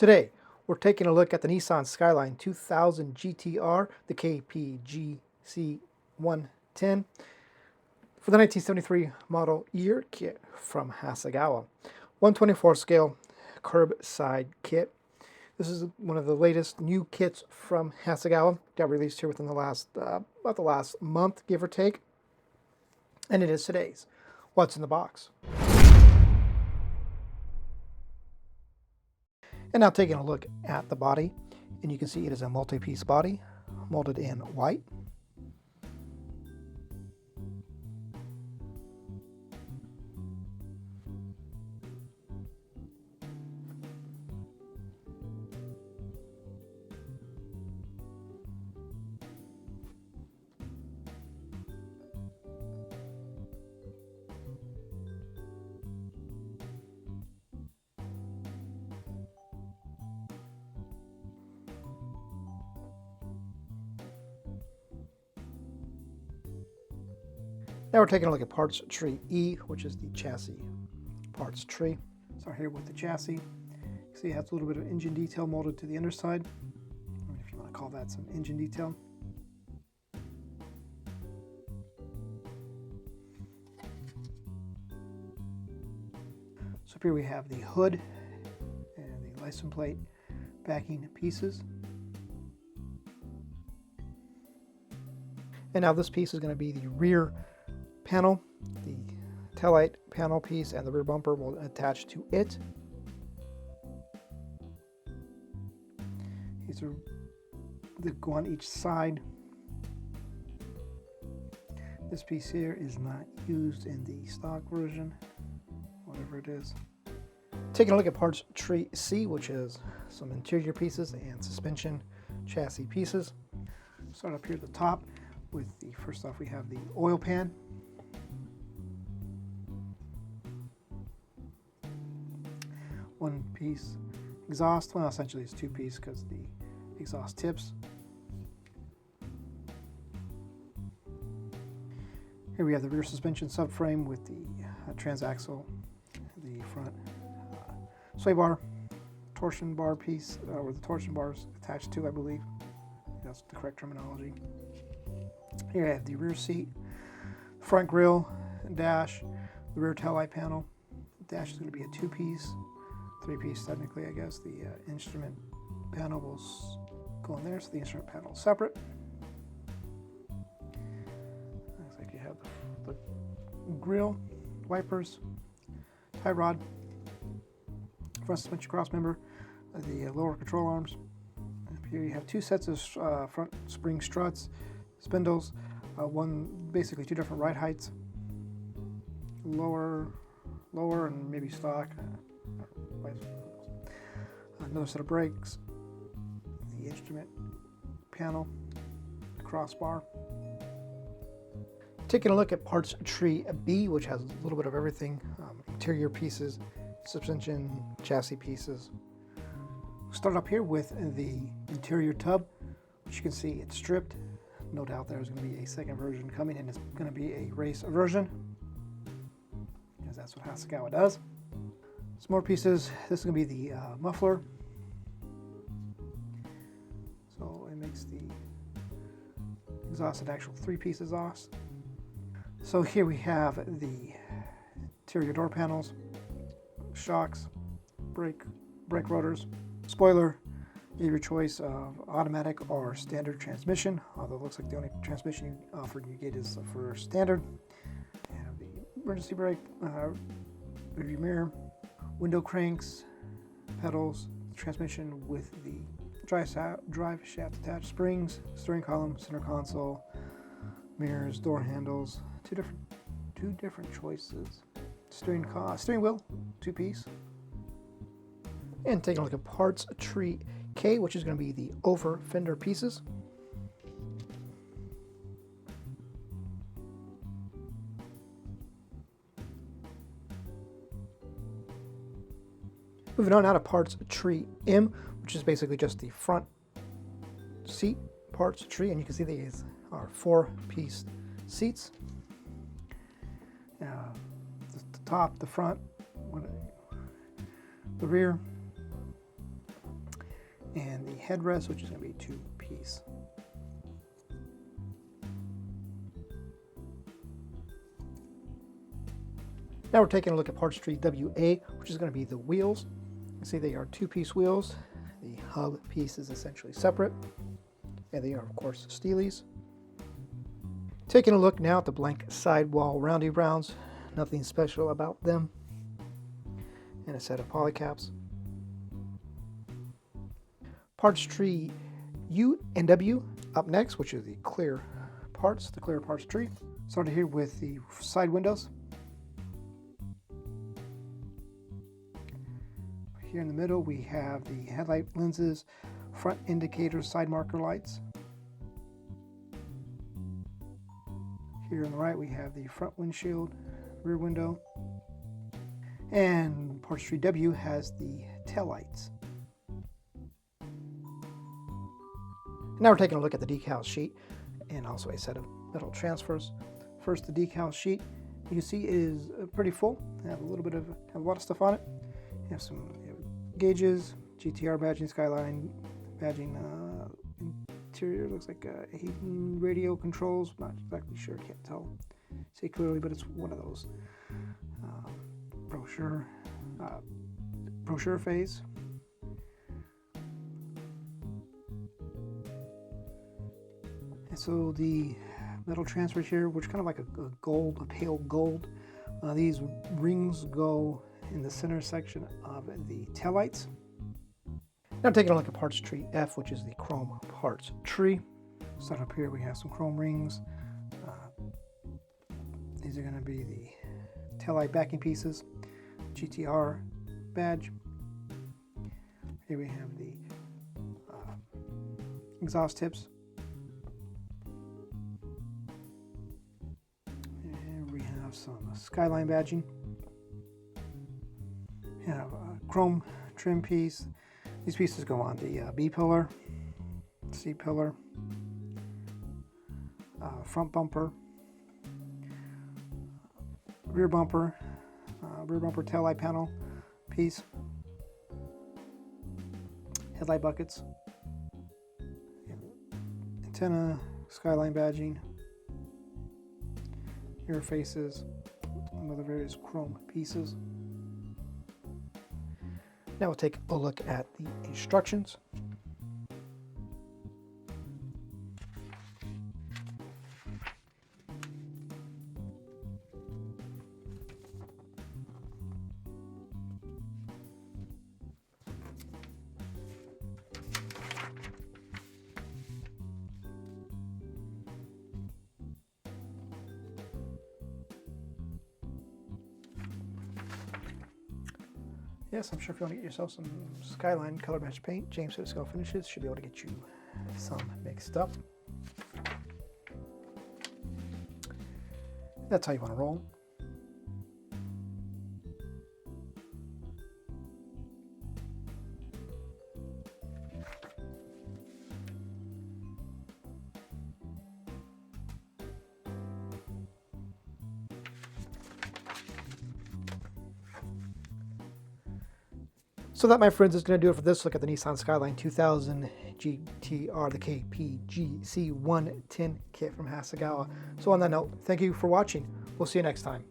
Today, we're taking a look at the Nissan Skyline 2000 GTR, the KPGC 110, for the 1973 model year kit from Hasegawa. 124 scale curbside kit. This is one of the latest new kits from Hasegawa. Got released here within the last, about the last month, give or take. And it is today's What's in the Box. And now taking a look at the body, and you can see it is a multi-piece body, molded in white. Now we're taking a look at parts tree E, which is the chassis parts tree. So here with the chassis, you see it has a little bit of engine detail molded to the underside, if you want to call that some engine detail. So here we have the hood and the license plate backing pieces. And now this piece is going to be the rear panel. The taillight panel piece and the rear bumper will attach to it. These are the go on each side. This piece here is not used in the stock version, whatever it is. Taking a look at parts tree C, which is some interior pieces and suspension chassis pieces. Start up here at the top with the, first off we have the oil pan. One piece exhaust, well essentially it's two piece because the exhaust tips. Here we have the rear suspension subframe with the transaxle, the front sway bar, torsion bar piece, where the torsion bar is attached to, I believe. That's the correct terminology. Here I have the rear seat, front grille, dash, the rear taillight panel. The dash is going to be a two-piece, three-piece technically, I guess. The instrument panel will go in there, so the instrument panel is separate. Looks like you have the grille, wipers, tie rod, front suspension cross member, the lower control arms. Up here you have two sets of front spring struts, spindles, basically two different ride heights, lower and maybe stock. Another set of brakes, the instrument panel, the crossbar. Taking a look at parts tree B, which has a little bit of everything, interior pieces, suspension, chassis pieces. We'll start up here with the interior tub, which you can see it's stripped. No doubt there's going to be a second version coming, and it's going to be a race version, because that's what Hasegawa does. Some more pieces. This is going to be the muffler. So it makes the exhaust an actual three-piece exhaust. So here we have the interior door panels, shocks, brake rotors, spoiler. You have your choice of automatic or standard transmission, although it looks like the only transmission offered you get is for standard. You have the emergency brake, rearview mirror, window cranks, pedals, transmission with the drive shaft attached, springs, steering column, center console, mirrors, door handles, two different choices. Steering wheel, two-piece. And taking a look at parts tree K, which is going to be the over fender pieces. Moving on now to parts tree M, which is basically just the front seat parts tree, and you can see these are four-piece seats. The top, the front, the rear, and the headrest, which is going to be 2-piece. Now we're taking a look at parts tree WA, which is going to be the wheels. You can see they are 2-piece wheels. The hub piece is essentially separate, and they are, of course, Steelies. Taking a look now at the blank sidewall roundy rounds, nothing special about them, and a set of polycaps. Parts tree U and W up next, which are the clear parts tree. Started here with the side windows. Here in the middle we have the headlight lenses, front indicators, side marker lights. Here on the right we have the front windshield, rear window, and parts tree W has the tail lights. Now we're taking a look at the decal sheet and also a set of metal transfers. First, the decal sheet, you can see is pretty full. They have a lot of stuff on it. You have some gauges, GTR badging, Skyline badging, interior looks like heating, radio controls. Not exactly sure, can't tell, see clearly, but it's one of those. Brochure phase. And so the metal transfer here, which is kind of like a pale gold. These rings go in the center section of the taillights. Now taking a look at parts tree F, which is the chrome parts tree. Start up here, we have some chrome rings. These are going to be the taillight backing pieces, GTR badge. Here we have the exhaust tips. And we have some Skyline badging. We have a chrome trim piece. These pieces go on the B pillar, C pillar, front bumper, rear bumper taillight panel piece, headlight buckets, antenna, Skyline badging, rear faces, and other various chrome pieces. Now we'll take a look at the instructions. Yes, I'm sure if you want to get yourself some Skyline color match paint, James at Scalefinishes should be able to get you some mixed up. That's how you want to roll. So that, my friends, is going to do it for this look at the Nissan Skyline 2000 GTR, the KPGC 110 kit from Hasegawa. So on that note, thank you for watching. We'll see you next time.